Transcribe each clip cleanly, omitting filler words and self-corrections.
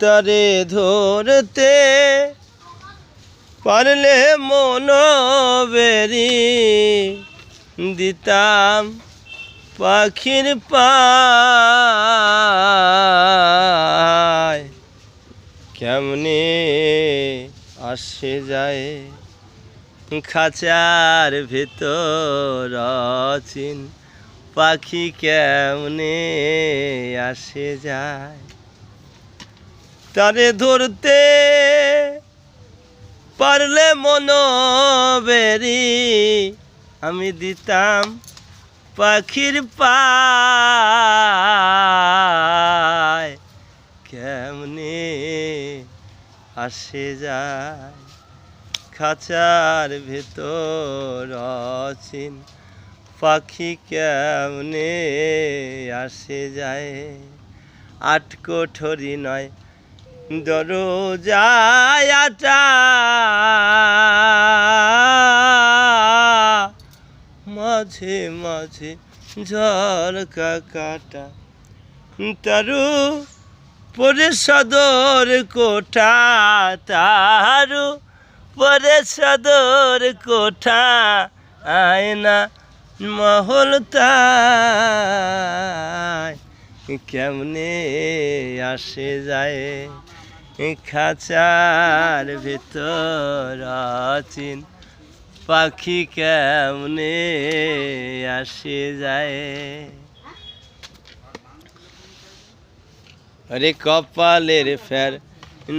তারে ধরতে পারলে মনোবেরি দিতাম পাখির পায়। কেমনে আসে যায় খাঁচার ভেতর অচিন পাখি, কেমনে আসে যায়। তারে ধরতে পারলে মনোবেরি আমি দিতাম পাখির পায়। কেমনে আসে যায় খাঁচার ভেতর অচিন পাখি, কেমনে আসে যায়। আট কোঠরি নয় দরজায় আটা, মাঝে মাঝে ঝরকা কাটা, তারু পরে সদর কোঠা, তারু পরে সদর কোঠা, আয়না মহল তাই। কেমনে আসে যায় খাঁচার ভেতর অচিন পাখি, কেমনে আসে যায়। আরে কপালের ফের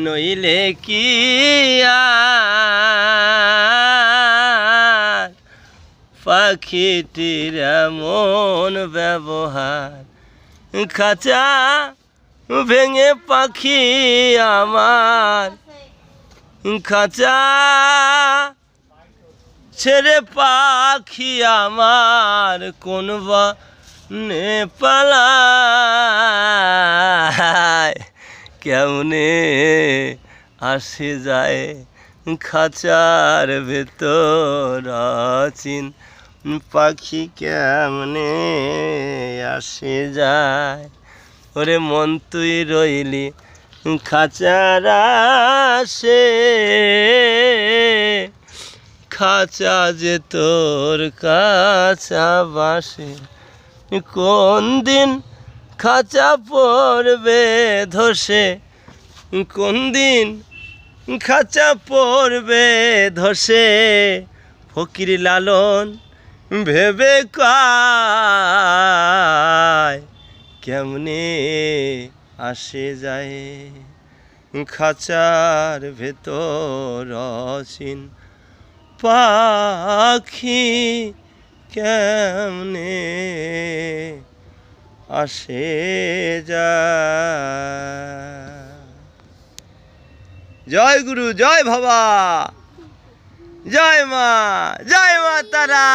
নইলে কি আর পাখিটির এমন ব্যবহার। খাঁচা ভেঙে পাখি আমার, খাঁচা ছেড়ে পাখি আমার কোন বনে পালায়। কেমনে আসে যায় খাঁচার ভেতর অচিন পাখি, কেমনে আসে যায়। ওরে মন তুই রইলি খাঁচার আশে, খাঁচা যে তোর কাছা বাসে, কোন দিন খাঁচা পড়বে ধসে, কোন দিন খাঁচা পড়বে ধসে। ফকির লালন ভেবে কায় কেমনে আসে যায় খাঁচার ভেতর অচিন পাখি, কেমনে আসে যায়। জয় গুরু, জয় বাবা, জয় মা তারা।